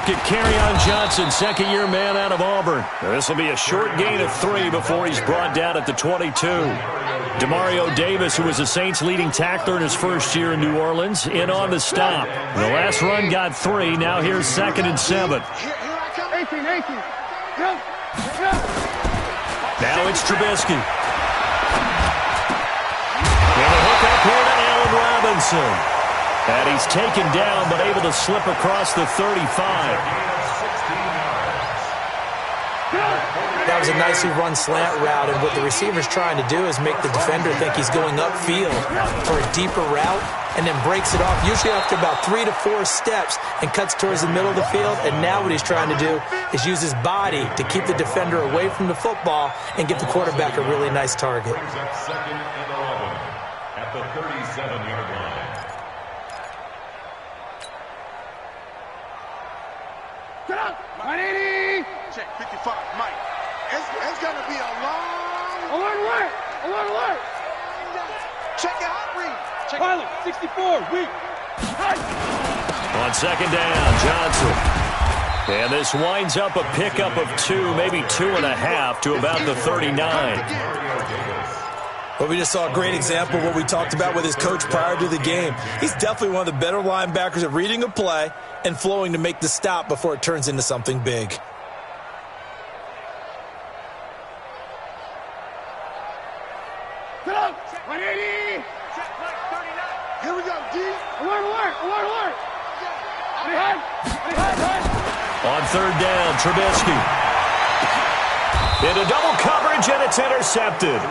look at Kerryon Johnson, second-year man out of Auburn. This will be a short gain of 3 before he's brought down at the 22. Demario Davis, who was the Saints' leading tackler in his first year in New Orleans, in on the stop. The last run got 3. Now here's 2nd and 7. Now it's Trubisky. And a hook up here to Allen Robinson. And he's taken down, but able to slip across the 35. That was a nicely run slant route, and what the receiver's trying to do is make the defender think he's going upfield for a deeper route, and then breaks it off, usually after about 3 to 4 steps, and cuts towards the middle of the field. And now what he's trying to do is use his body to keep the defender away from the football and give the quarterback a really nice target. Second and 11 at the 37-yard line. Get up! 180! Check 55, Mike. It's going to be a long... Alert! Check your hot read. Check pilot, 64, weak. On 2nd down, Johnson. And this winds up a pickup of 2, maybe 2.5 to about the 39. Well, we just saw a great example of what we talked about with his coach prior to the game. He's definitely one of the better linebackers at reading a play and flowing to make the stop before it turns into something big. Get up! 180! Check 39. Here we go, D. Alert! On 3rd down, Trubisky. Into double coverage, and it's intercepted.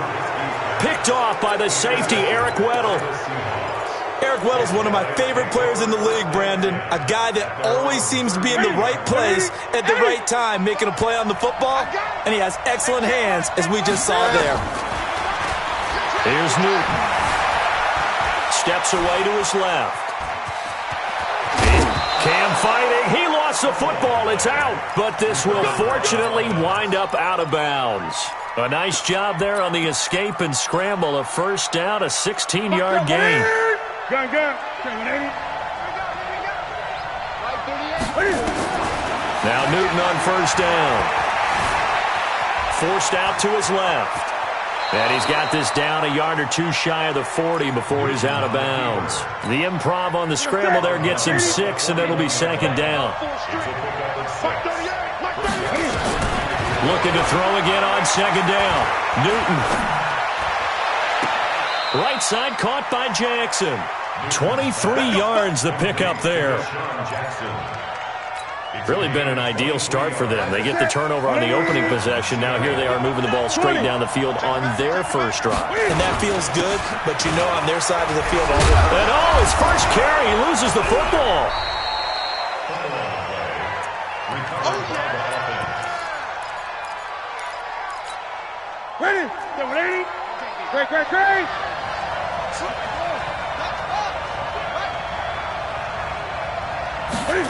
Picked off by the safety, Eric Weddle. Eric Weddle's one of my favorite players in the league, Brandon. A guy that always seems to be in the right place at the right time, making a play on the football, and he has excellent hands, as we just saw there. Here's Newton. Steps away to his left. Cam fighting. He lost the football. It's out. But this will fortunately wind up out of bounds. A nice job there on the escape and scramble. A first down, a 16-yard gain. Gun. Now Newton on first down. Forced out to his left. And he's got this down a yard or 2 shy of the 40 before he's out of bounds. The improv on the scramble there gets him 6, and it'll be 2nd down. Looking to throw again on 2nd down. Newton. Right side caught by Jackson. 23 yards the pickup there. Really been an ideal start for them. They get the turnover on the opening possession. Now here they are moving the ball straight down the field on their first drive. And that feels good, but you know on their side of the field... And his first carry, he loses the football. Ready? Great.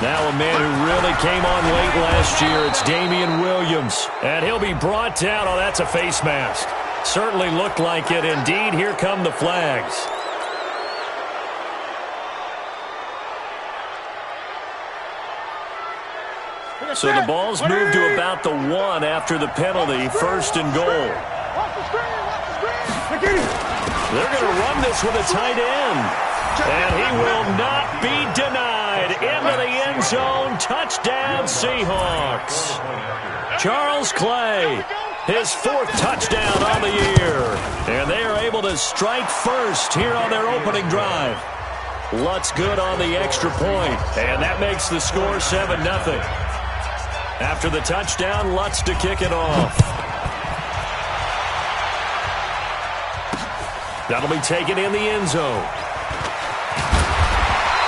Now a man who really came on late last year, it's Damian Williams. And he'll be brought down. Oh, that's a face mask. Certainly looked like it. Indeed, here come the flags. So the ball's moved to about the 1 after the penalty. 1st and goal. They're going to run this with a tight end. And he will not be denied. Into the end zone. Touchdown, Seahawks. Charles Clay, his 4th touchdown on the year. And they are able to strike first here on their opening drive. Lutz good on the extra point. And that makes the score 7-0. After the touchdown, Lutz to kick it off. That'll be taken in the end zone.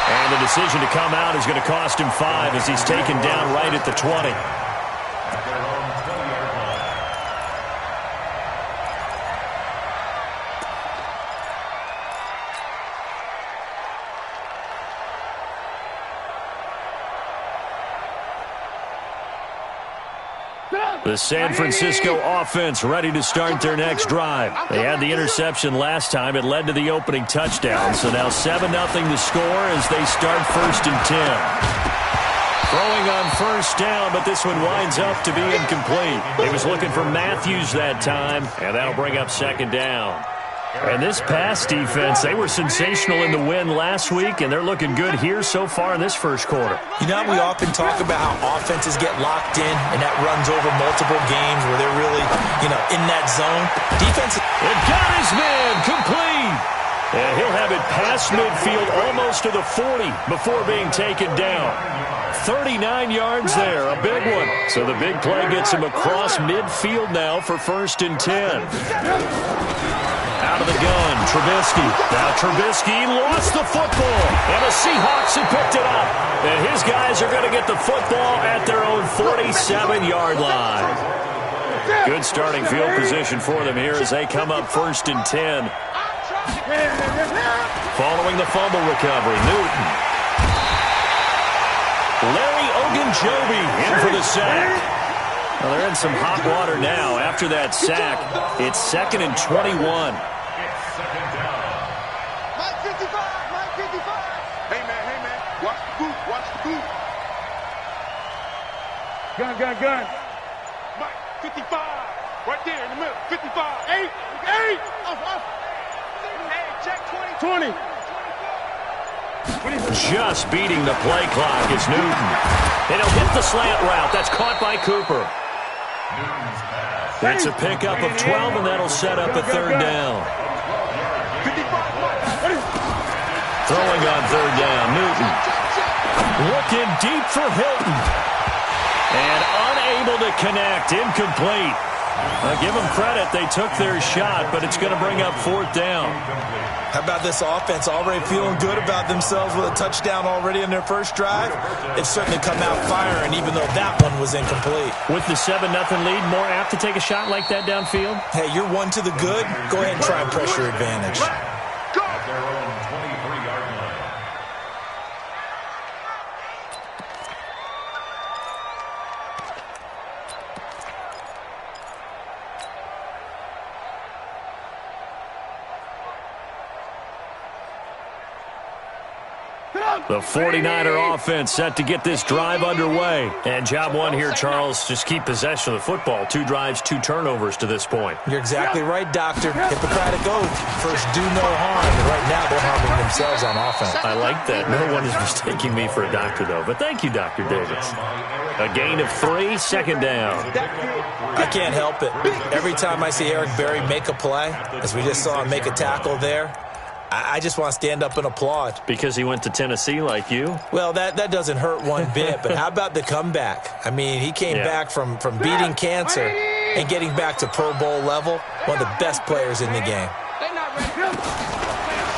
And the decision to come out is going to cost him 5 as he's taken down right at the 20. The San Francisco offense ready to start their next drive. They had the interception last time. It led to the opening touchdown. So now 7-0 to score as they start 1st and 10. Throwing on first down, but this one winds up to be incomplete. He was looking for Matthews that time, and that'll bring up second down. And this pass defense, they were sensational in the win last week, and they're looking good here so far in this first quarter. You know, we often talk about how offenses get locked in, and that runs over multiple games where they're really, in that zone. Defense. It got his man complete. And he'll have it past midfield almost to the 40 before being taken down. 39 yards there, a big one. So the big play gets him across midfield now for 1st and 10. Out of the gun, Trubisky. Now Trubisky lost the football, and the Seahawks have picked it up. And his guys are going to get the football at their own 47-yard line. Good starting field position for them here as they come up 1st and 10. Following the fumble recovery, Newton. Larry Ogunjobi in for the sack. Well, they're in some hot water now. After that sack, it's 2nd and 21. Mike 55, Mike 55. Hey, man. Watch the boot, watch the boot. Gun. Mike 55. Right there in the middle. 55. 8. Off. Hey, check 20. Just beating the play clock is Newton. And he'll hit the slant route. That's caught by Cooper. It's a pickup of 12, and that'll set up a 3rd down. Throwing on 3rd down, Newton. Looking deep for Hilton. And unable to connect, incomplete. Give them credit, they took their shot, but it's going to bring up 4th down. How about this offense already feeling good about themselves with a touchdown already in their first drive? They've certainly come out firing, even though that one was incomplete. With the 7-0 lead, more apt to take a shot like that downfield? Hey, you're one to the good. Go ahead and try and press your advantage. The 49er offense set to get this drive underway. And job one here, Charles, just keep possession of the football. 2 drives, 2 turnovers to this point. You're exactly right, Doctor. Hippocratic oath. First, do no harm. And right now, they're harming themselves on offense. I like that. No one is mistaking me for a doctor, though. But thank you, Dr. Davis. A gain of 3, 2nd down. I can't help it. Every time I see Eric Berry make a play, as we just saw him make a tackle there, I just want to stand up and applaud. Because he went to Tennessee like you? Well, that doesn't hurt one bit, but how about the comeback? I mean, he came back from beating cancer and getting back to Pro Bowl level, one of the best players in the game.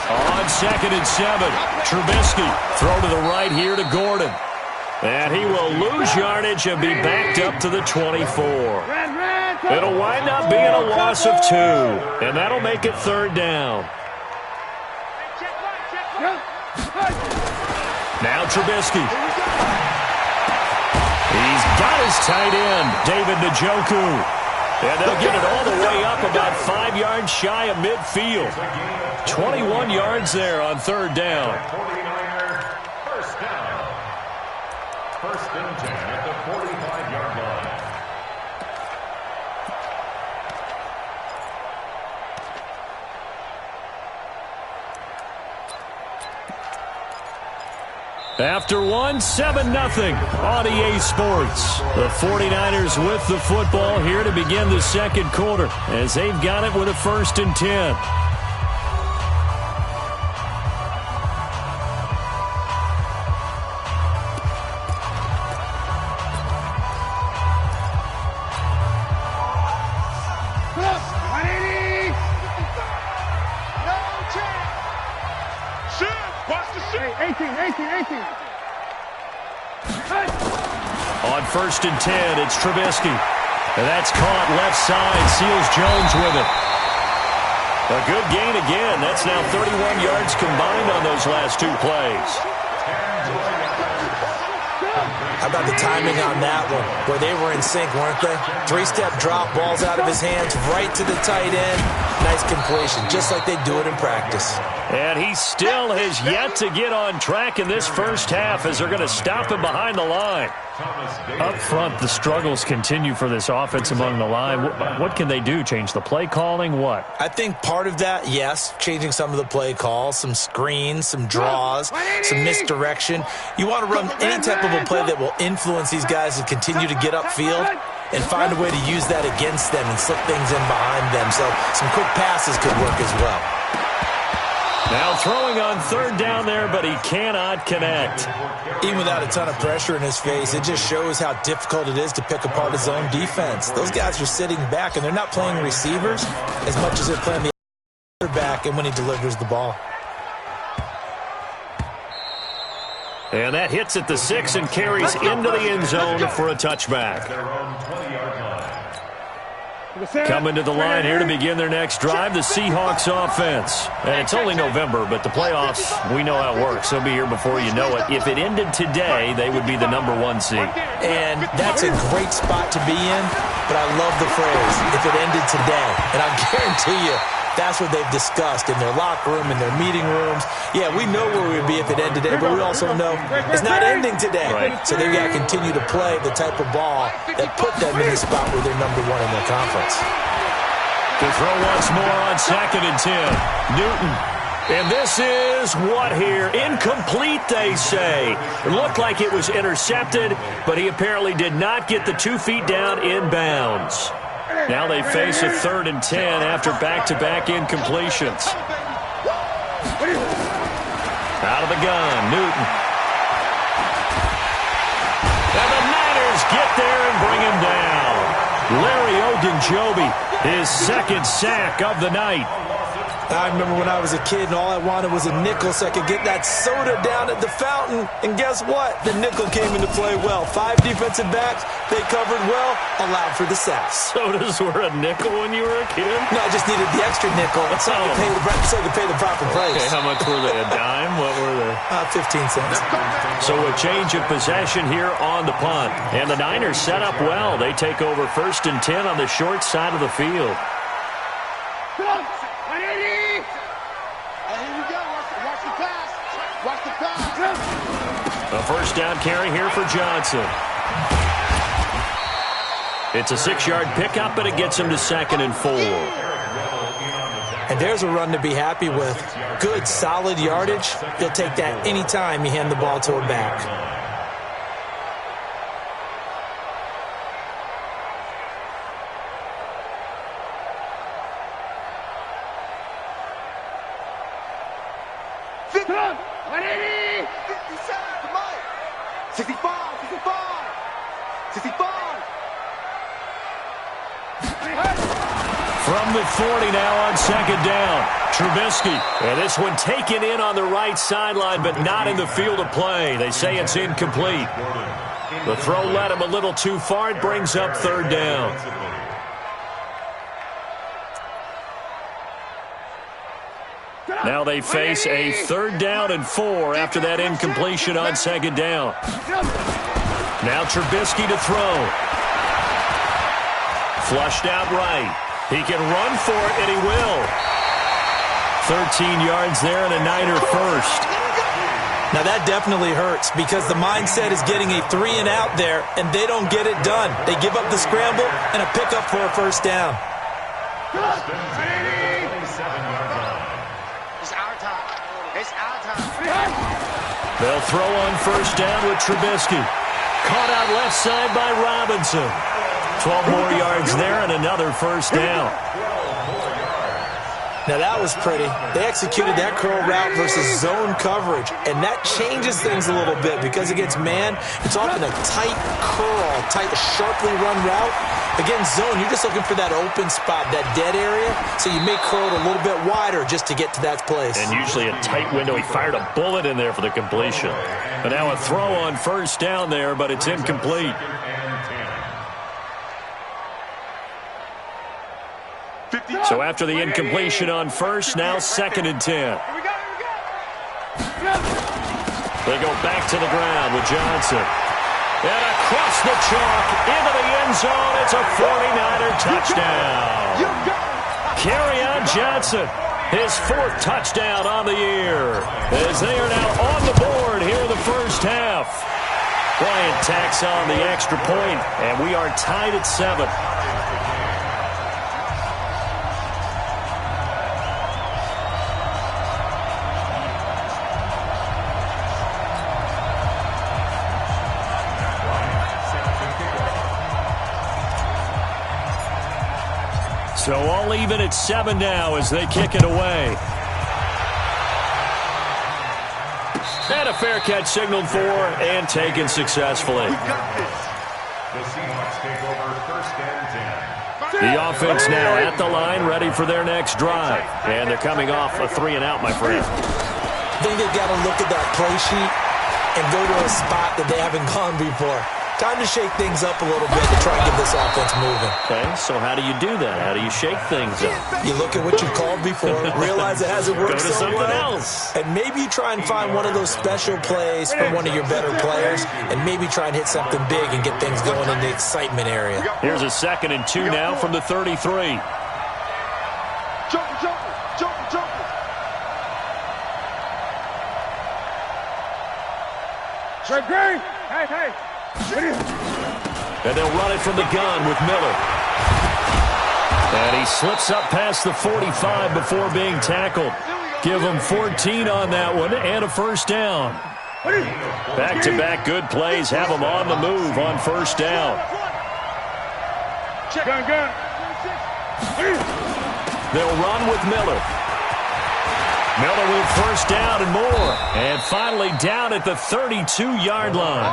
On 2nd and 7, Trubisky. Throw to the right here to Gordon. And he will lose yardage and be backed up to the 24. It'll wind up being a loss of 2, and that'll make it 3rd down. Now Trubisky. He's got his tight end, David Njoku. And they'll get it all the way up about 5 yards shy of midfield. 21 yards there on 3rd down. 1st down. 1st and 10 at the 45-yard line. After one, 7-0 on EA Sports. The 49ers with the football here to begin the 2nd quarter as they've got it with a 1st and 10. On 1st and 10, it's Trubisky. And that's caught left side. Seals Jones with it. A good gain again. That's now 31 yards combined on those last 2 plays. How about the timing on that one, where they were in sync, weren't they? 3-step drop, balls out of his hands, right to the tight end. nice completion, just like they do it in practice. And he still has yet to get on track in this first half as they're going to stop him behind the line. Up front, the struggles continue for this offense among the line. What can they do? Change the play calling? What? I think part of that, yes, changing some of the play calls, some screens, some draws, some misdirection. You want to run any type of a play that will influence these guys to continue to get upfield and find a way to use that against them and slip things in behind them. So some quick passes could work as well. Now throwing on third down there, but he cannot connect. Even without a ton of pressure in his face, it just shows how difficult it is to pick apart his own defense. Those guys are sitting back, and they're not playing receivers as much as they're playing the other back and when he delivers the ball. And that hits at the 6 and carries into the end zone for a touchback. Coming to the line here to begin their next drive, the Seahawks offense. And it's only November, but the playoffs, we know how it works. They'll be here before you know it. If it ended today, they would be the #1 seed. And that's a great spot to be in, but I love the phrase, if it ended today. And I guarantee you, that's what they've discussed in their locker room, in their meeting rooms. Yeah, we know where we would be if it ended today, but we also know it's not ending today. Right. So they've got to continue to play the type of ball that put them in the spot where they're #1 in their conference. To throw once more on 2nd and 10. Newton. And this is what here? Incomplete, they say. It looked like it was intercepted, but he apparently did not get the 2 feet down in bounds. Now they face a 3rd and 10 after back-to-back incompletions. Out of the gun, Newton. And the Niners get there and bring him down. Larry Ogunjobi, his 2nd sack of the night. I remember when I was a kid and all I wanted was a nickel so I could get that soda down at the fountain. And guess what? The nickel came into play well. 5 defensive backs, they covered well, allowed for the sacks. Sodas were a nickel when you were a kid? No, I just needed the extra nickel so I could pay the proper price. Okay, how much were they? A dime? What were they? 15 cents. So a change of possession here on the punt. And the Niners set up well. They take over 1st and 10 on the short side of the field. A 1st down carry here for Johnson. It's a 6-yard pickup, but it gets him to 2nd and 4. And there's a run to be happy with. Good, solid yardage. You'll take that anytime you hand the ball to a back. From the 40 now on 2nd down. Trubisky. And this one taken in on the right sideline, but not in the field of play. They say it's incomplete. The throw led him a little too far. It brings up 3rd down. Now they face a 3rd down and 4 after that incompletion on 2nd down. Now Trubisky to throw. Flushed out right. He can run for it, and he will. 13 yards there and a Niner first. Now that definitely hurts because the mindset is getting a 3 and out there, and they don't get it done. They give up the scramble and a pickup for a 1st down. They'll throw on 1st down with Trubisky. Caught out left side by Robinson. 12 more yards there and another 1st down. Now that was pretty. They executed that curl route versus zone coverage, and that changes things a little bit because against man, it's often a tight curl, tight, sharply run route. Against zone, you're just looking for that open spot, that dead area, so you may curl it a little bit wider just to get to that place. And usually a tight window. He fired a bullet in there for the completion. But now a throw on 1st down there, but it's incomplete. So after the incompletion on 1st, now 2nd and 10. They go back to the ground with Johnson. And across the chalk into the end zone. It's a 49er touchdown. Kerryon Johnson, his 4th touchdown on the year, as they are now on the board here in the first half. Bryant tacks on the extra point, and we are tied at 7. So all even at 7 now as they kick it away. And a fair catch signaled for and taken successfully. The Seahawks take over 1st and 10. The offense now at the line, ready for their next drive. And they're coming off a 3-and-out, my friend. I think they've got to look at that play sheet and go to a spot that they haven't gone before. Time to shake things up a little bit to try and get this offense moving. Okay, so how do you do that? How do you shake things up? You look at what you called before, realize it hasn't worked Go to so something well, else. and maybe you try and find one of those special plays from one of your better players, and maybe try and hit something big and get things going in the excitement area. Here's a 2nd and 2 now from the 33. Jumper. Greg. Hey. And they'll run it from the gun with Miller. And he slips up past the 45 before being tackled. Give him 14 on that one and a first down. Back-to-back good plays have them on the move on first down. Gun. They'll run with Miller. Miller with first down and more. And finally down at the 32-yard line.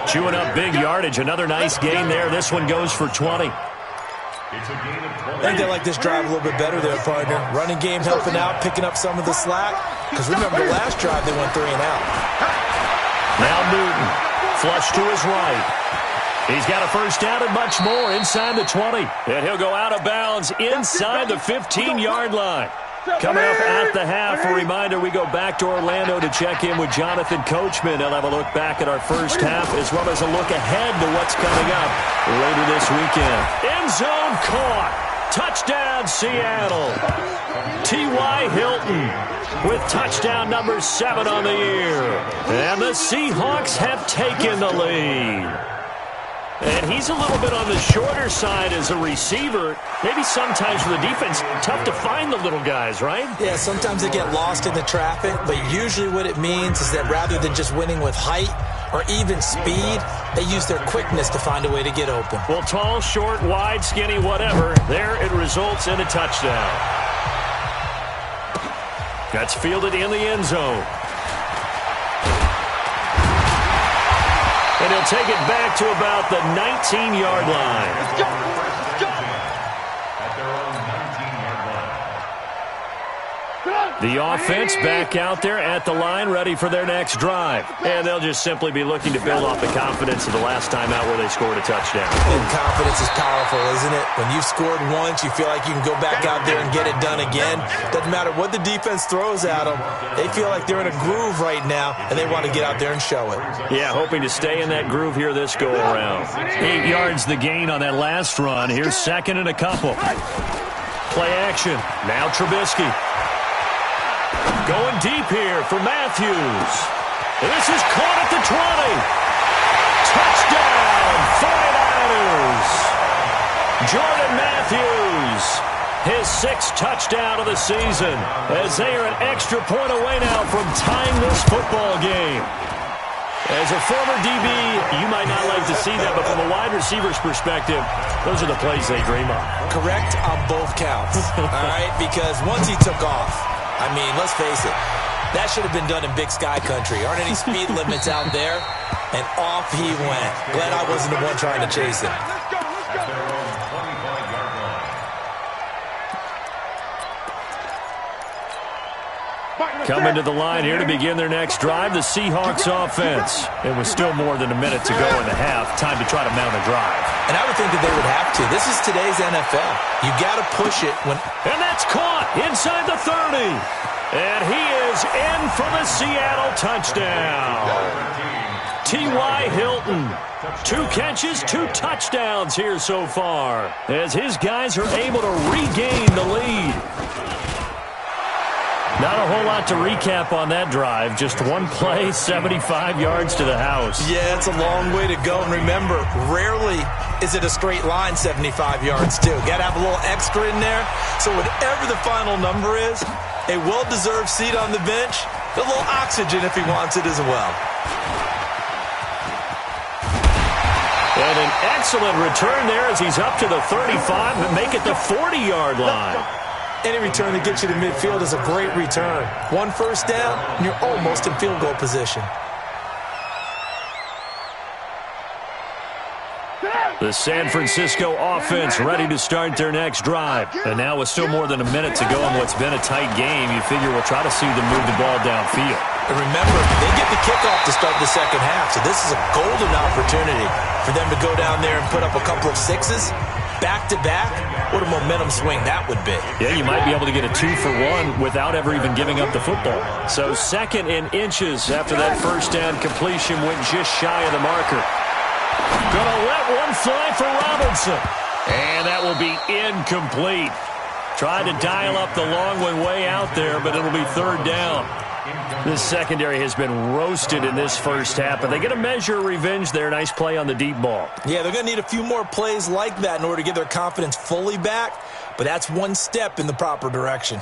Chewing up big yardage. Another nice gain there. This one goes for 20. I think they like this drive a little bit better there, partner. Running game helping out, picking up some of the slack. Because remember, the last drive they went 3-and-out. Now Newton. Flush to his right. He's got a first down and much more inside the 20. And he'll go out of bounds inside the 15-yard line. Coming up at the half, a reminder, we go back to Orlando to check in with Jonathan Coachman. He'll have a look back at our first half as well as a look ahead to what's coming up later this weekend. End zone caught. Touchdown, Seattle. T.Y. Hilton with touchdown number 7 on the year. And the Seahawks have taken the lead. And he's a little bit on the shorter side as a receiver. Maybe sometimes for the defense, tough to find the little guys, right? Yeah, sometimes they get lost in the traffic, but usually what it means is that rather than just winning with height or even speed, they use their quickness to find a way to get open. Well, tall, short, wide, skinny, whatever, there it results in a touchdown. That's fielded in the end zone. And he'll take it back to about the 19-yard line. At their own 19-yard line. The offense back out there at the line, ready for their next drive. And they'll just simply be looking to build off the confidence of the last time out where they scored a touchdown. And confidence is powerful, isn't it? When you've scored once, you feel like you can go back out there and get it done again. Doesn't matter what the defense throws at them. They feel like they're in a groove right now, and they want to get out there and show it. Yeah, hoping to stay in that groove here this go-around. 8 yards the gain on that last run. Here's 2nd and a couple. Play action. Now Trubisky. Going deep here for Matthews. This is caught at the 20. Touchdown, 49ers. Jordan Matthews, his 6th touchdown of the season, as they are an extra point away now from tying this football game. As a former DB, you might not like to see that, but from a wide receiver's perspective, those are the plays they dream of. Correct on both counts, all right? Because once he took off, I mean, let's face it, that should have been done in Big Sky country. Aren't any speed limits out there? And off he went. Glad I wasn't the one trying to chase him. Coming to the line here to begin their next drive, the Seahawks offense. And with still more than a minute to go in the half, time to try to mount a drive. And I would think that they would have to. This is today's NFL. You got to push it when... And that's caught inside the 30. And he is in for the Seattle touchdown. T.Y. Hilton. 2 catches, 2 touchdowns here so far, as his guys are able to regain the lead. Not a whole lot to recap on that drive. Just one play, 75 yards to the house. Yeah, it's a long way to go. And remember, rarely is it a straight line 75 yards, too. Got to have a little extra in there. So whatever the final number is, a well-deserved seat on the bench, a little oxygen if he wants it as well. And an excellent return there as he's up to the 35 and make it the 40-yard line. Any return that gets you to midfield is a great return. 1 first down, and you're almost in field goal position. The San Francisco offense ready to start their next drive. And now with still more than a minute to go in what's been a tight game, you figure we'll try to see them move the ball downfield. And remember, they get the kickoff to start the second half, so this is a golden opportunity for them to go down there and put up a couple of sixes. Back-to-back, what a momentum swing that would be. Yeah, you might be able to get a 2-for-1 without ever even giving up the football. So 2nd and inches after that first down completion went just shy of the marker. Gonna let one fly for Robinson. And that will be incomplete. Tried to dial up the long one way out there, but it'll be 3rd down. This secondary has been roasted in this first half, but they get a measure of revenge there. Nice play on the deep ball. Yeah, they're going to need a few more plays like that in order to get their confidence fully back, but that's one step in the proper direction.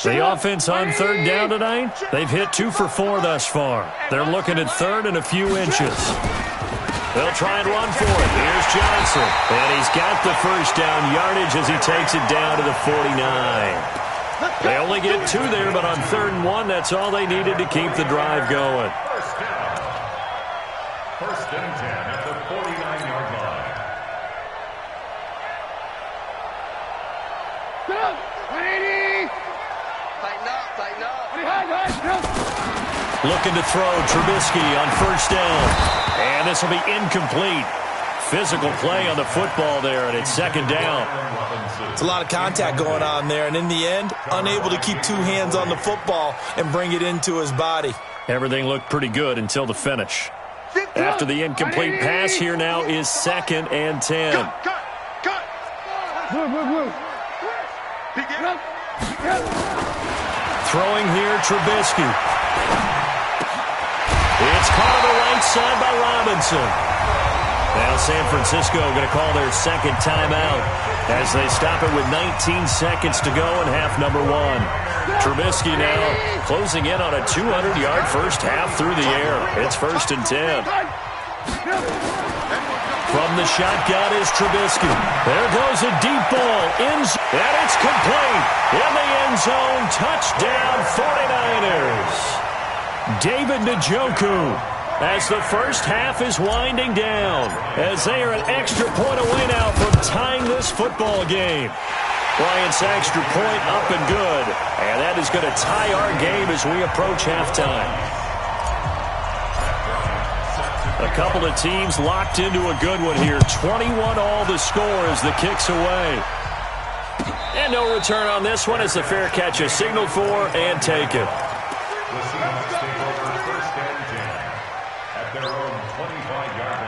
The offense on 3rd down tonight, they've hit 2 for 4 thus far. They're looking at 3rd and a few inches. They'll try and run for it. Here's Johnson. And he's got the first down yardage as he takes it down to the 49. They only get 2 there, but on 3rd and 1, that's all they needed to keep the drive going. First and 10 at the 49-yard line. Looking to throw Trubisky on first down. And this will be incomplete. Physical play on the football there, and it's 2nd down. It's a lot of contact going on there, and in the end, unable to keep 2 hands on the football and bring it into his body. Everything looked pretty good until the finish. After the incomplete pass, here now is 2nd and 10. Throwing here, Trubisky. It's caught on the right side by Robinson. Now San Francisco going to call their 2nd timeout as they stop it with 19 seconds to go in half number 1. Trubisky now closing in on a 200-yard first half through the air. It's 1st and 10. From the shotgun is Trubisky. There goes a deep ball. And it's complete. In the end zone. Touchdown 49ers. David Njoku as the first half is winding down, as they are an extra point away now from tying this football game. Bryant's extra point up and good, and that is going to tie our game as we approach halftime. A couple of teams locked into a good one here. 21 all the score as the kick's away. And no return on this one as the fair catch is signaled for and taken. The Seahawks take over 1st and 10 at their own 25-yard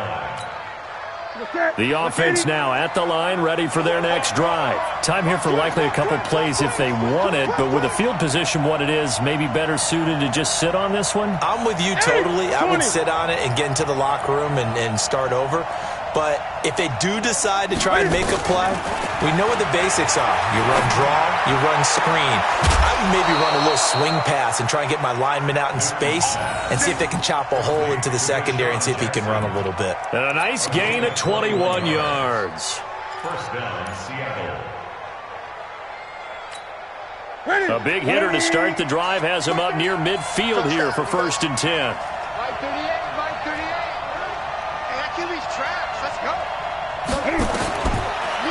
line. The offense now at the line, ready for their next drive. Time here for likely a couple plays if they want it, but with the field position what it is, maybe better suited to just sit on this one? I'm with you totally. I would sit on it and get into the locker room and start over. But if they do decide to try and make a play, we know what the basics are. You run draw, you run screen. I would maybe run a little swing pass and try and get my lineman out in space and see if they can chop a hole into the secondary and see if he can run a little bit. And a nice gain of 21 yards. First down, Seattle. A big hitter to start the drive has him up near midfield here for 1st and 10.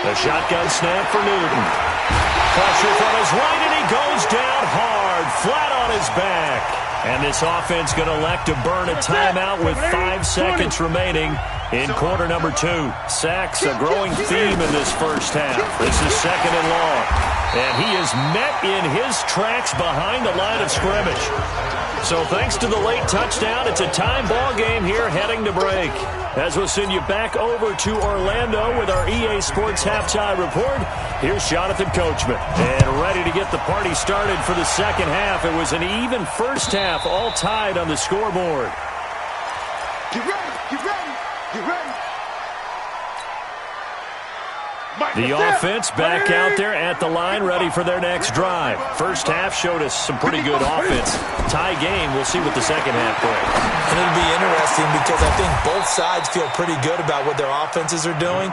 A shotgun snap for Newton. Pressure from his right, and he goes down hard, flat on his back. And And this offense going to elect to burn a timeout with 5 seconds remaining in quarter number 2. Sacks, a growing theme in this first half. This is 2nd and long. And he is met in his tracks behind the line of scrimmage. So thanks to the late touchdown, it's a time ball game here heading to break. As we'll send you back over to Orlando with our EA Sports Halftime Report, here's Jonathan Coachman. And ready to get the party started for the second half. It was an even first half, all tied on the scoreboard. Get ready, get ready, get ready. The offense back out there at the line, ready for their next drive. First half showed us some pretty good offense. Tie game, we'll see what the second half brings. And it'll be interesting because I think both sides feel pretty good about what their offenses are doing.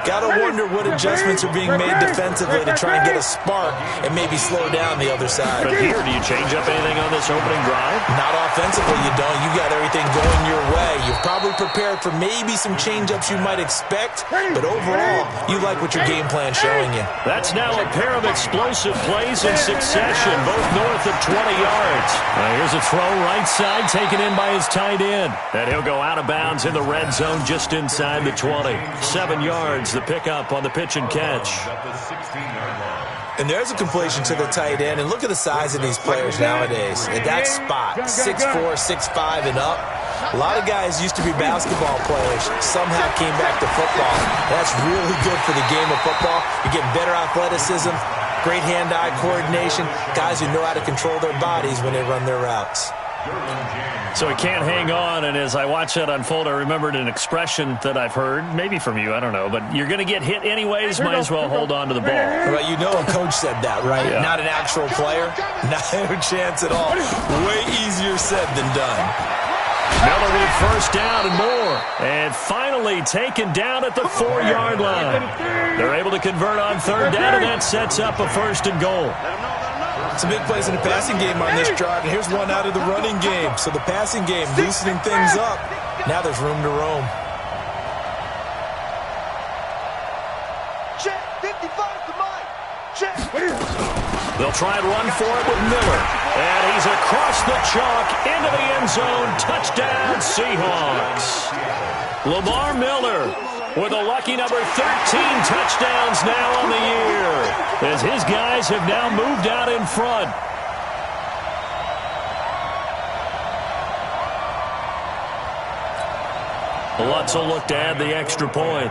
Got to wonder what adjustments are being made defensively to try and get a spark and maybe slow down the other side. But here, do you change up anything on this opening drive? Not offensively, you don't. You got everything going your way. You've probably prepared for maybe some change-ups you might expect, but overall, you like what your game plan's showing you. That's now a pair of explosive plays in succession, both north of 20 yards. Here's a throw right side taken in by his tight end. And he'll go out of bounds in the red zone just inside the 20. 7 yards, the pickup on the pitch and catch. And there's a completion to the tight end. And look at the size of these players nowadays. At that spot, 6'4", 6'5", and up. A lot of guys used to be basketball players, somehow came back to football. That's really good for the game of football. You're getting better athleticism, great hand-eye coordination, guys who know how to control their bodies when they run their routes. So he can't hang on, and as I watch that unfold, I remembered an expression that I've heard, maybe from you, I don't know, but you're going to get hit anyways, might as well hold on to the ball. Well, you know a coach said that, right? Yeah. Not an actual player? No chance at all. Way easier said than done. Miller with first down and more. And finally taken down at the 4-yard line. They're able to convert on third down, and that sets up a 1st and goal. Some big plays in the passing game on this drive, and here's one out of the running game. So the passing game loosening things up. Now there's room to roam. Check, 55 to Mike. Check. They'll try and run for it with Miller. And he's across the chalk into the end zone. Touchdown, Seahawks. Lamar Miller with a lucky number 13 touchdowns now on the year, as his guys have now moved out in front. Lutz will look to add the extra point.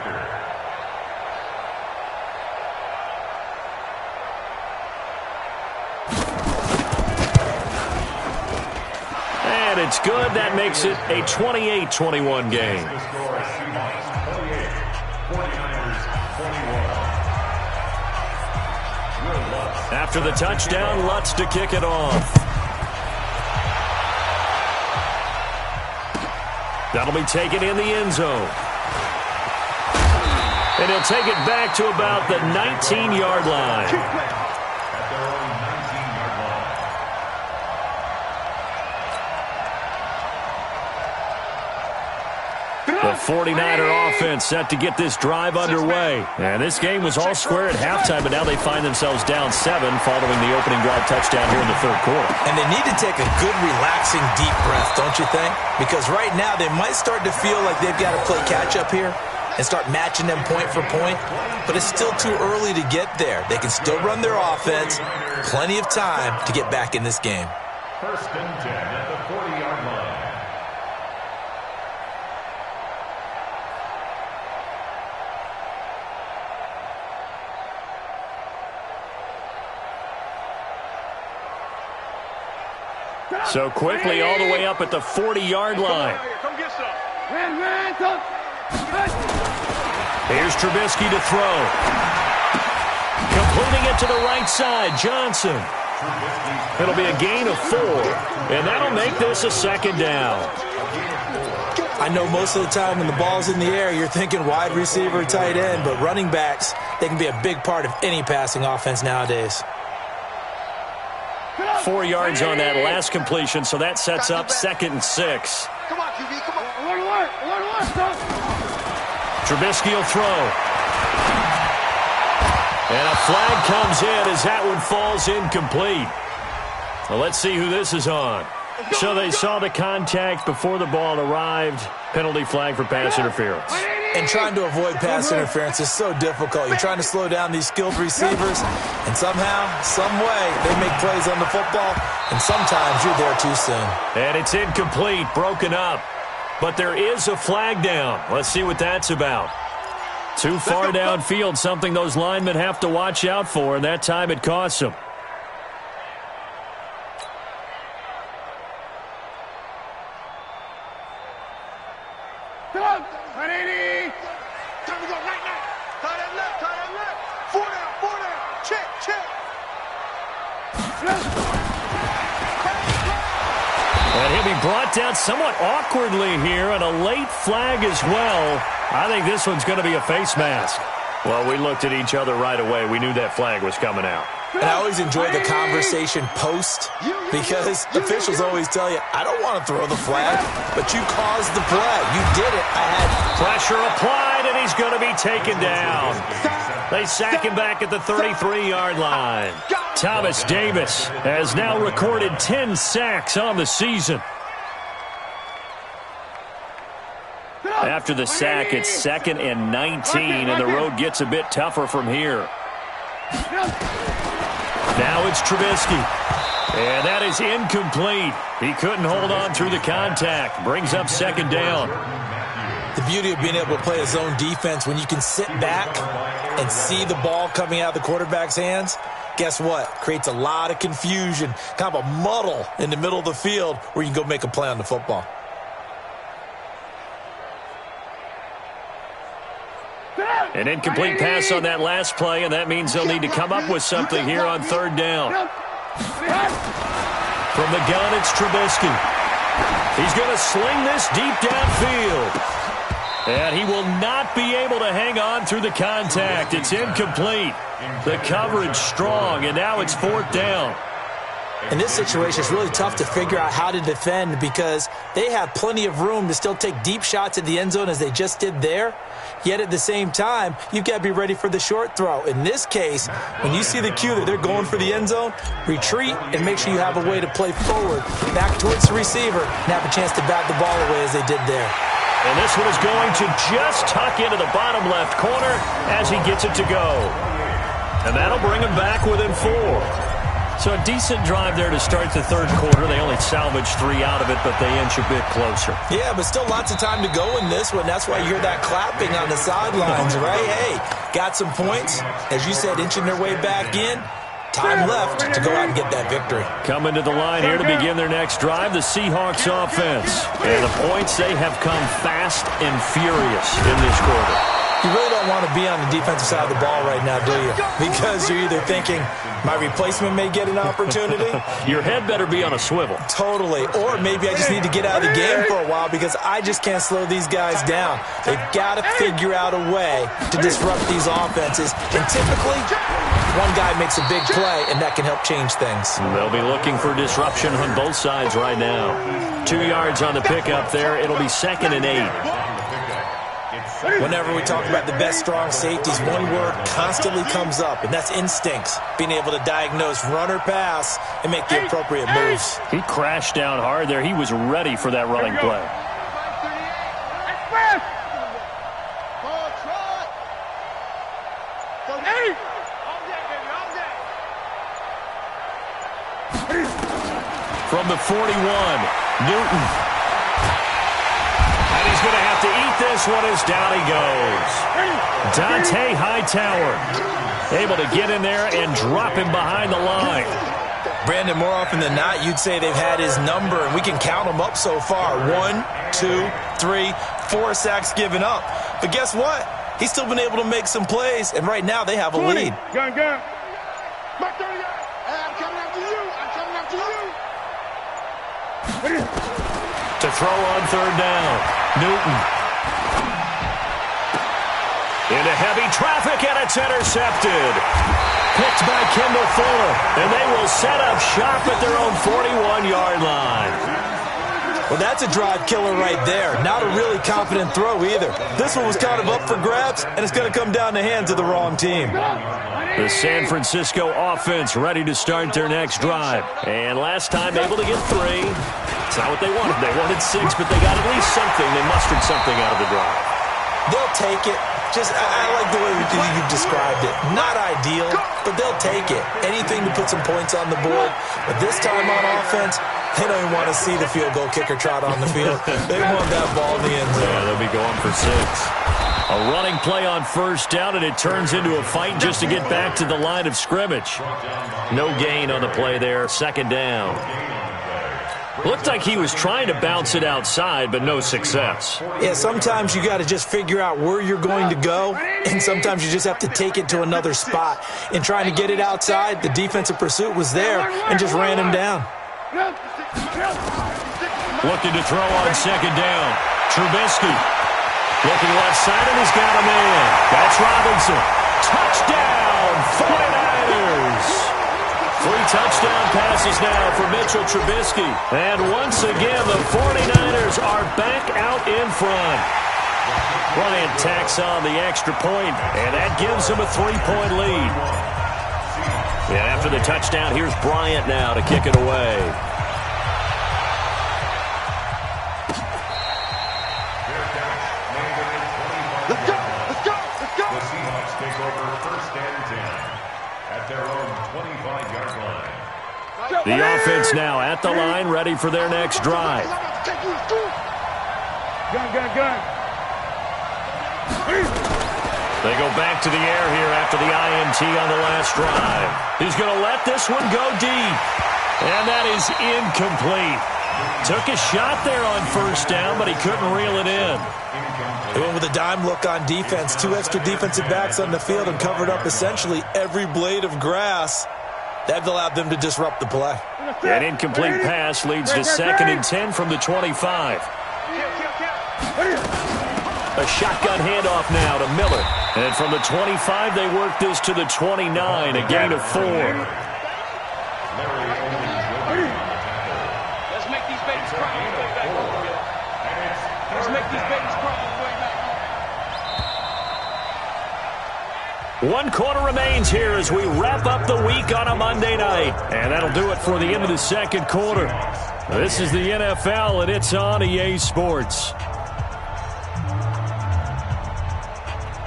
And it's good. That makes it a 28-21 game. After the touchdown, Lutz to kick it off. That'll be taken in the end zone. And he'll take it back to about the 19-yard line. The 49er offense set to get this drive underway. And this game was all square at halftime, but now they find themselves down 7 following the opening drive touchdown here in the third quarter. And they need to take a good, relaxing, deep breath, don't you think? Because right now they might start to feel like they've got to play catch-up here and start matching them point for point. But it's still too early to get there. They can still run their offense. Plenty of time to get back in this game. 1st and 10 at the 40-yard line. So quickly all the way up at the 40-yard line. Come get some. Here's Trubisky to throw. Completing it to the right side, Johnson. It'll be a gain of 4, and that'll make this a 2nd down. I know most of the time when the ball's in the air, you're thinking wide receiver, tight end, but running backs, they can be a big part of any passing offense nowadays. 4 yards on that last completion, so that sets up 2nd and 6. Come on, QB, come on. Trubisky will throw. And a flag comes in as that one falls incomplete. Well, let's see who this is on. So they saw the contact before the ball arrived. Penalty flag for pass interference. And trying to avoid pass interference is so difficult. You're trying to slow down these skilled receivers, and somehow, some way, they make plays on the football, and sometimes you're there too soon. And it's incomplete, broken up. But there is a flag down. Let's see what that's about. Too far downfield, something those linemen have to watch out for, and that time it costs them. And he'll be brought down somewhat awkwardly here, and a late flag as well. I think this one's going to be a face mask. Well, we looked at each other right away. We knew that flag was coming out. And I always enjoy the conversation post, because officials always tell you, I don't want to throw the flag, but you caused the play. You did it. I had pressure applied, and he's going to be taken down. They sack him back at the 33-yard line. Thomas Davis has now recorded 10 sacks on the season. After the sack, it's 2nd and 19, and the road gets a bit tougher from here. Now it's Trubisky. And that is incomplete. He couldn't hold on through the contact. Brings up 2nd down. The beauty of being able to play a zone defense when you can sit back and see the ball coming out of the quarterback's hands, guess what? Creates a lot of confusion, kind of a muddle in the middle of the field where you can go make a play on the football. An incomplete pass on that last play, and that means they'll need to come up with something here on 3rd down. From the gun, it's Trubisky. He's going to sling this deep downfield. And he will not be able to hang on through the contact. It's incomplete. The coverage strong, and now it's 4th down. In this situation, it's really tough to figure out how to defend because they have plenty of room to still take deep shots at the end zone as they just did there. Yet at the same time, you've got to be ready for the short throw. In this case, when you see the cue that they're going for the end zone, retreat and make sure you have a way to play forward, back towards the receiver, and have a chance to bat the ball away as they did there. And this one is going to just tuck into the bottom left corner as he gets it to go. And that'll bring him back within 4. So a decent drive there to start the 3rd quarter. They only salvaged 3 out of it, but they inch a bit closer. Yeah, but still lots of time to go in this one. That's why you hear that clapping on the sidelines, right? Hey, got some points. As you said, inching their way back in. Time left to go out and get that victory. Coming to the line here to begin their next drive, the Seahawks offense. And the points, they have come fast and furious in this quarter. You really don't want to be on the defensive side of the ball right now, do you? Because you're either thinking, my replacement may get an opportunity. Your head better be on a swivel. Totally. Or maybe I just need to get out of the game for a while because I just can't slow these guys down. They've got to figure out a way to disrupt these offenses. And typically, one guy makes a big play, and that can help change things. They'll be looking for disruption on both sides right now. 2 yards on the pickup there. It'll be 2nd and 8. Whenever we talk about the best strong safeties, one word constantly comes up, and that's instincts. Being able to diagnose run or pass and make the appropriate moves. He crashed down hard there. He was ready for that running play. From the 41, Newton. He's going to have to eat this one as down he goes. Dante Hightower able to get in there and drop him behind the line. Brandon, more often than not, you'd say they've had his number, and we can count them up so far. 1, 2, 3, 4 sacks given up. But guess what? He's still been able to make some plays, and right now they have a lead. Gun. Back 30 yards. I'm coming after you. To throw on 3rd down. Newton. Into heavy traffic, and it's intercepted. Picked by Kendall Fuller, and they will set up shop at their own 41-yard line. Well, that's a drive killer right there. Not a really confident throw either. This one was kind of up for grabs, and it's going to come down the hands of the wrong team. The San Francisco offense ready to start their next drive. And last time able to get 3. It's not what they wanted. They wanted 6, but they got at least something. They mustered something out of the drive. They'll take it. I like the way you described it. Not ideal, but they'll take it. Anything to put some points on the board. But this time on offense, they don't even want to see the field goal kicker trot on the field. They want that ball in the end zone. Yeah, they'll be going for 6. A running play on first down, and it turns into a fight just to get back to the line of scrimmage. No gain on the play there, second down. Looked like he was trying to bounce it outside, but no success. Yeah, sometimes you got to just figure out where you're going to go, and sometimes you just have to take it to another spot. In trying to get it outside, the defensive pursuit was there and just ran him down. Looking to throw on second down. Trubisky. Looking left side, and he's got him in. That's Robinson. Touchdown, 49ers. 3 touchdown passes now for Mitchell Trubisky. And once again, the 49ers are back out in front. Bryant tacks on the extra point, and that gives him a 3-point lead. Yeah, after the touchdown, here's Bryant now to kick it away. Let's go! Let's go! Let's go! The Seahawks take over 1st and 10 at their own 25-yard line. The offense now at the line, ready for their next drive. Gun. They go back to the air here after the INT on the last drive. He's going to let this one go deep. And that is incomplete. Took a shot there on first down, but he couldn't reel it in. They went with a dime look on defense. 2 extra defensive backs on the field and covered up essentially every blade of grass. That allowed them to disrupt the play. An incomplete pass leads to 2nd and 10 from the 25. A shotgun handoff now to Miller. And from the 25, they work this to the 29, a gain of 4. Let's make these babies cry on the way back. Let's make these babies cry on the way back. 1 quarter remains here as we wrap up the week on a Monday night. And that'll do it for the end of the second quarter. This is the NFL, and it's on EA Sports.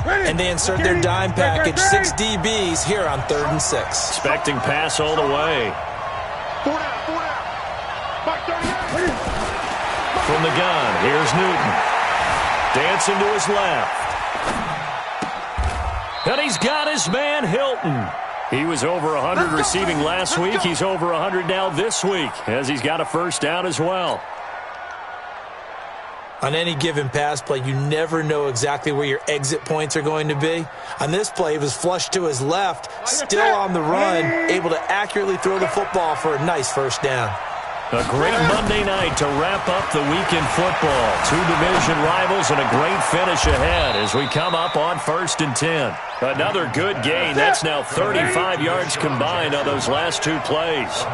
And they insert their dime package, 6 DBs here on 3rd and 6. Expecting pass all the way. 4 down. Back 38. From the gun, here's Newton. Dancing to his left. And he's got his man Hilton. He was over 100 receiving last week. He's over 100 now this week as he's got a first down as well. On any given pass play, you never know exactly where your exit points are going to be. On this play, he was flushed to his left, still on the run, able to accurately throw the football for a nice first down. A great Monday night to wrap up the week in football. 2 division rivals and a great finish ahead as we come up on 1st and 10. Another good gain. That's now 35 yards combined on those last 2 plays.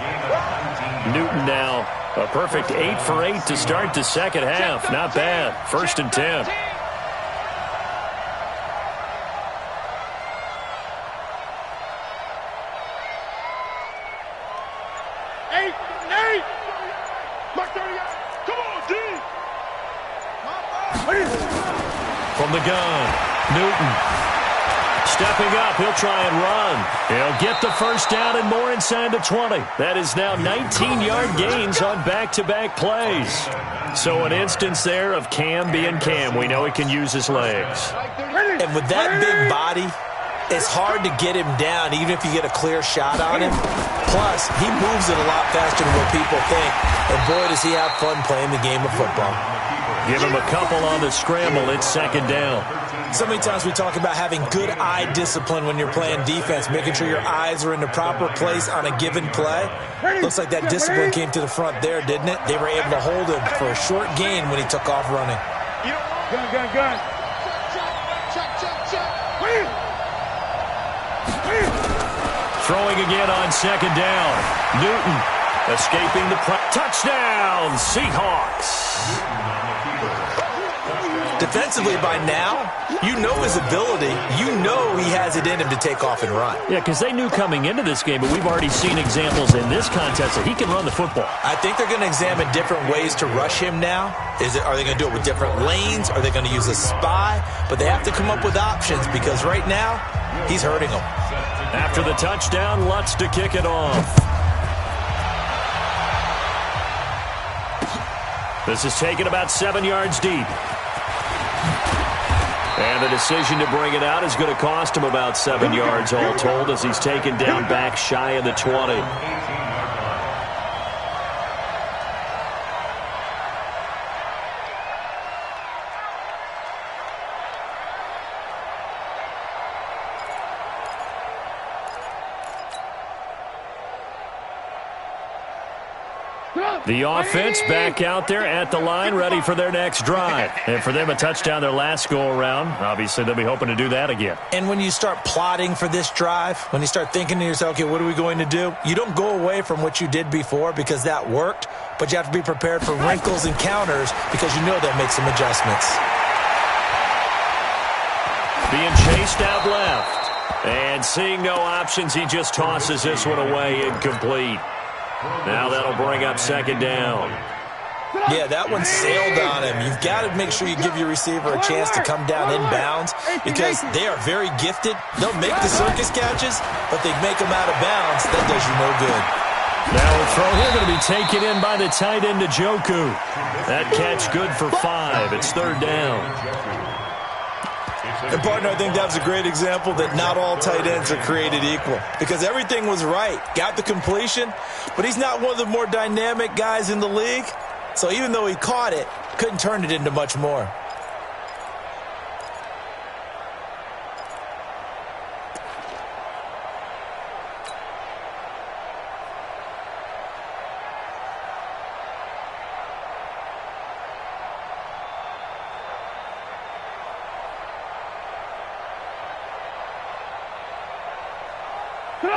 Newton now a perfect 8 for 8 to start the second half. Not bad. 1st and 10. From the gun, Newton. Stepping up, he'll try and run. He'll get the first down and more inside the 20. That is now 19-yard gains on back-to-back plays. So an instance there of Cam being Cam. We know he can use his legs. And with that big body, it's hard to get him down, even if you get a clear shot on him. Plus, he moves it a lot faster than what people think. And boy, does he have fun playing the game of football. Give him a couple on the scramble. It's second down. So many times we talk about having good eye discipline when you're playing defense, making sure your eyes are in the proper place on a given play. Looks like that discipline came to the front there, didn't it? They were able to hold him for a short gain when he took off running. Gun. Throwing again on second down. Newton Escaping the touchdown, Seahawks. Defensively by now, you know his ability. You know he has it in him to take off and run. Yeah, because they knew coming into this game, but we've already seen examples in this contest that he can run the football. I think they're going to examine different ways to rush him now. Are they going to do it with different lanes? Are they going to use a spy? But they have to come up with options because right now, he's hurting them. After the touchdown, Lutz to kick it off. This is taken about 7 yards deep. And the decision to bring it out is going to cost him about 7 yards all told as he's taken down back shy of the 20. The offense back out there at the line, ready for their next drive. And for them, a touchdown their last go-around. Obviously, they'll be hoping to do that again. And when you start plotting for this drive, when you start thinking to yourself, okay, what are we going to do? You don't go away from what you did before because that worked, but you have to be prepared for wrinkles and counters because you know they'll make some adjustments. Being chased out left. And seeing no options, he just tosses this one away incomplete. Now that'll bring up second down. Yeah, that one sailed on him. You've got to make sure you give your receiver a chance to come down inbounds because they are very gifted. They'll make the circus catches, but they make them out of bounds. That does you no good. Now a throw here going to be taken in by the tight end Njoku. That catch good for 5. It's third down. And, partner, I think that was a great example that not all tight ends are created equal because everything was right. Got the completion, but he's not one of the more dynamic guys in the league. So even though he caught it, couldn't turn it into much more.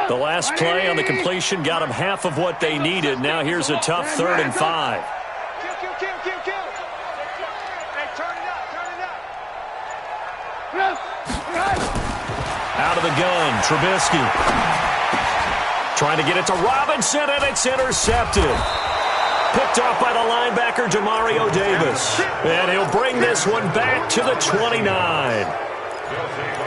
The last play on the completion got them half of what they needed. Now here's a tough 3rd and 5. Kill. Hey, turn it up. Out of the gun, Trubisky. Trying to get it to Robinson, and it's intercepted. Picked off by the linebacker, Demario Davis. And he'll bring this one back to the 29.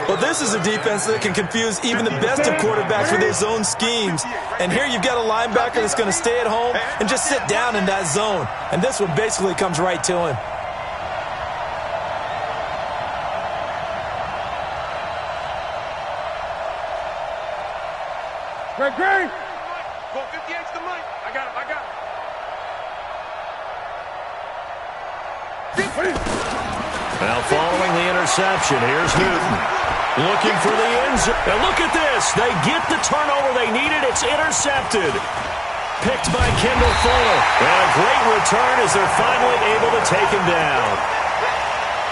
Well, this is a defense that can confuse even the best of quarterbacks with their zone schemes. And here you've got a linebacker that's going to stay at home and just sit down in that zone. And this one basically comes right to him. Great. Go 58's the mic. I got him. Now following the interception, here's Newton. Looking for the end zone. Now look at this. They get the turnover they needed. It's intercepted. Picked by Kendall Fuller. And a great return as they're finally able to take him down.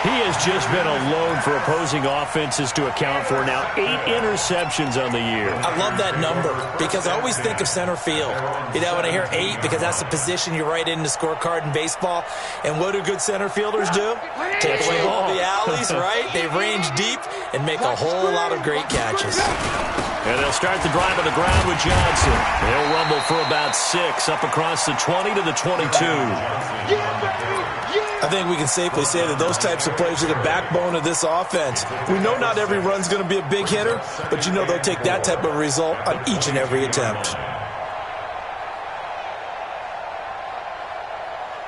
He has just been alone for opposing offenses to account for now 8 interceptions on the year. I love that number because I always think of center field. You know, when I hear 8, because that's the position you write in the scorecard in baseball. And what do good center fielders do? Take away all the alleys, right? They range deep and make a whole lot of great catches. And they'll start the drive on the ground with Johnson. They'll rumble for about 6 up across the 20 to the 22. I think we can safely say that those types of plays are the backbone of this offense. We know not every run's going to be a big hitter, but you know they'll take that type of result on each and every attempt.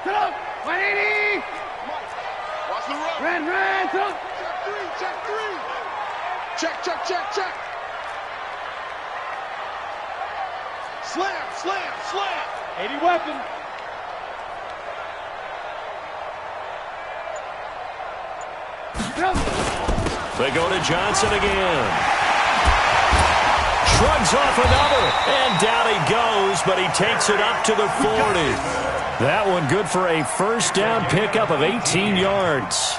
Get up! 180! Watch the run. Ran. Check 3. Check. Slam. 80 weapon. They go to Johnson again. Shrugs off another, and down he goes, but he takes it up to the 40. That one good for a first down pickup of 18 yards.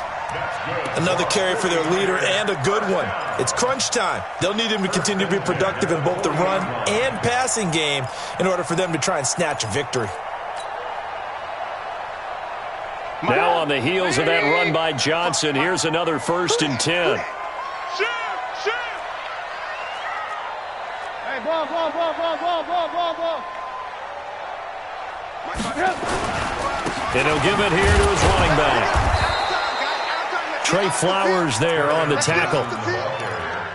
Another carry for their leader and a good one. It's crunch time. They'll need him to continue to be productive in both the run and passing game in order for them to try and snatch a victory. Now on the heels of that run by Johnson, here's another 1st and 10. Hey, ball. And he'll give it here to his running back. Trey Flowers there on the tackle.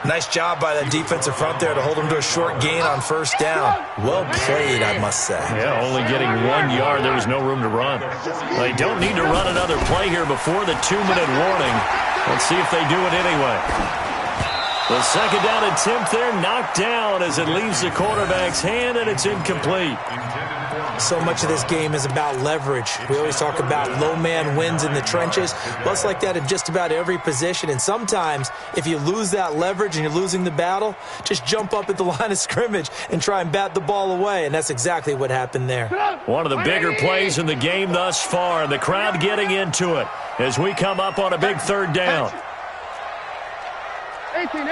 Nice job by that defensive front there to hold him to a short gain on 1st down. Well played, I must say. Yeah, only getting 1 yard. There was no room to run. They don't need to run another play here before the 2-minute warning. Let's see if they do it anyway. The 2nd down attempt there knocked down as it leaves the quarterback's hand, and it's incomplete. So much of this game is about leverage. We always talk about low man wins in the trenches. Well, it's like that in just about every position. And sometimes, if you lose that leverage and you're losing the battle, just jump up at the line of scrimmage and try and bat the ball away. And that's exactly what happened there. One of the bigger plays in the game thus far. The crowd getting into it as we come up on a big 3rd down. 18.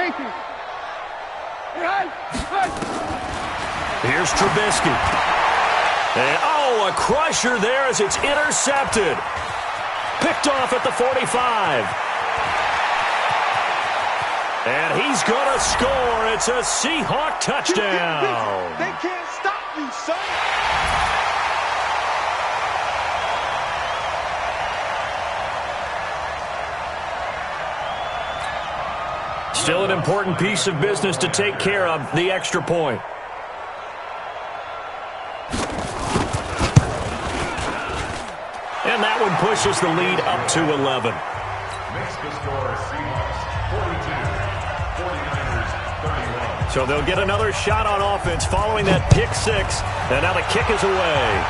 Here's Trubisky. And, a crusher there as it's intercepted. Picked off at the 45. And he's going to score. It's a Seahawk touchdown. They can't stop you, son. Still an important piece of business to take care of, the extra point. And that one pushes the lead up to 11. Makes the score Seahawks 42, 49ers 31. So they'll get another shot on offense following that pick 6. And now the kick is away.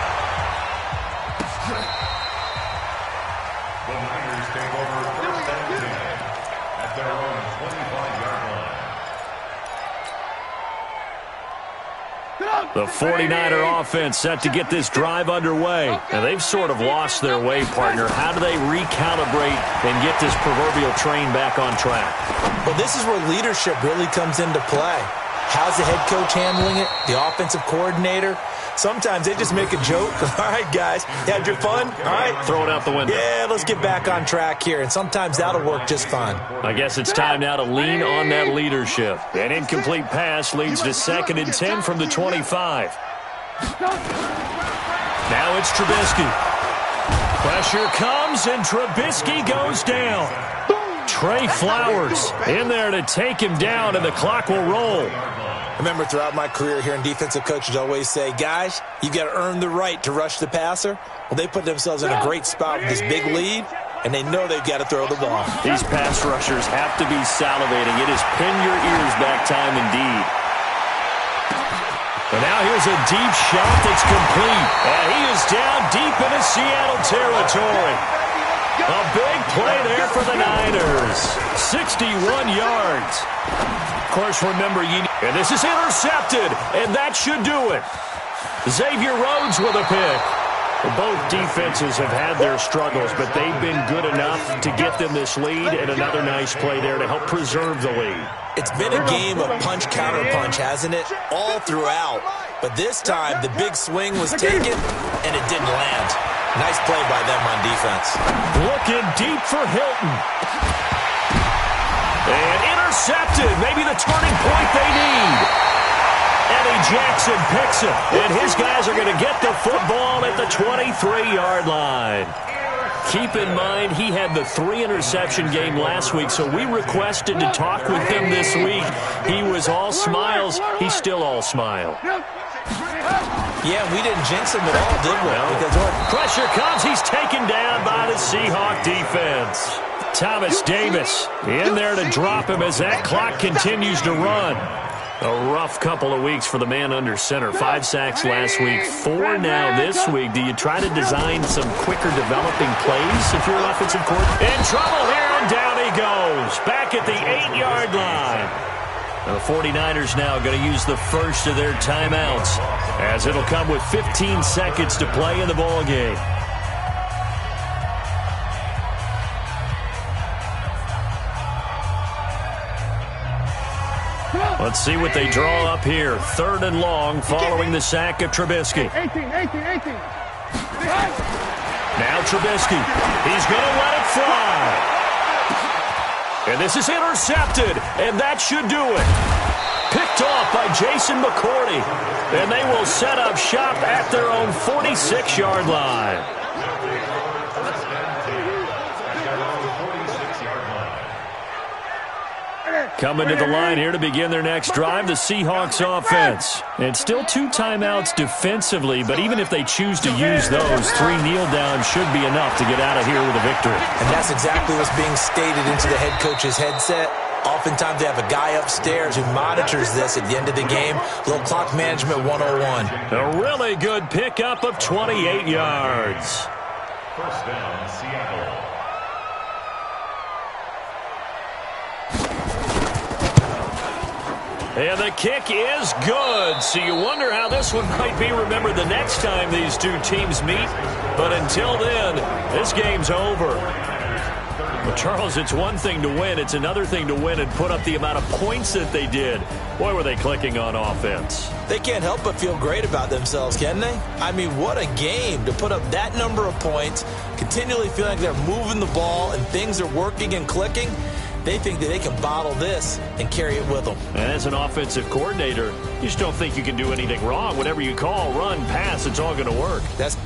The Niners take over 1st and 10 at their own 25-yard line. The 49er offense set to get this drive underway. And they've sort of lost their way, partner. How do they recalibrate and get this proverbial train back on track? Well, this is where leadership really comes into play. How's the head coach handling it? The offensive coordinator? Sometimes they just make a joke. All right, guys, you had your fun? All right. Throw it out the window. Yeah, let's get back on track here. And sometimes that'll work just fine. I guess it's time now to lean on that leadership. An incomplete pass leads to 2nd and 10 from the 25. Now it's Trubisky. Pressure comes, and Trubisky goes down. Trey Flowers in there to take him down, and the clock will roll. I remember throughout my career hearing defensive coaches always say, guys, you got to earn the right to rush the passer. Well, they put themselves in a great spot with this big lead, and they know they've got to throw the ball. These pass rushers have to be salivating. It is pin your ears back time indeed. And now here's a deep shot that's complete. And he is down deep into Seattle territory. A big play there for the Niners. 61 yards. Of course, remember, and this is intercepted, and that should do it. Xavier Rhodes with a pick. Well, both defenses have had their struggles, but they've been good enough to get them this lead, and another nice play there to help preserve the lead. It's been a game of punch-counter-punch, hasn't it? All throughout. But this time, the big swing was taken, and it didn't land. Nice play by them on defense. Looking deep for Hilton. And intercepted. Maybe the turning point they need. Eddie Jackson picks it. And his guys are going to get the football at the 23-yard line. Keep in mind, he had the 3-interception game last week, so we requested to talk with him this week. He was all smiles. He's still all smile. Yeah, we didn't jinx him at all, did we? No. Because pressure comes. He's taken down by the Seahawk defense. Thomas Davis in there to drop him as that clock continues to run. A rough couple of weeks for the man under center. 5 sacks last week, 4 now this week. Do you try to design some quicker developing plays if you're an offensive coordinator? In trouble here, and down he goes. Back at the 8-yard line. The 49ers now going to use the first of their timeouts, as it'll come with 15 seconds to play in the ballgame. Let's see what they draw up here. 3rd and long following the sack of Trubisky. 18. Now Trubisky. He's going to let it fly. And this is intercepted, and that should do it. Picked off by Jason McCourty. And they will set up shop at their own 46-yard line. Coming to the line here to begin their next drive, the Seahawks offense. And still 2 timeouts defensively, but even if they choose to use those, 3 kneel downs should be enough to get out of here with a victory. And that's exactly what's being stated into the head coach's headset. Oftentimes they have a guy upstairs who monitors this at the end of the game. A little clock management 101. A really good pickup of 28 yards. First down, Seattle. And the kick is good. So you wonder how this one might be remembered the next time these two teams meet. But until then, this game's over. Well, Charles, it's one thing to win. It's another thing to win and put up the amount of points that they did. Boy, were they clicking on offense. They can't help but feel great about themselves, can they? I mean, what a game to put up that number of points, continually feeling like they're moving the ball and things are working and clicking. They think that they can bottle this and carry it with them. And as an offensive coordinator, you just don't think you can do anything wrong. Whatever you call, run, pass, it's all going to work. That's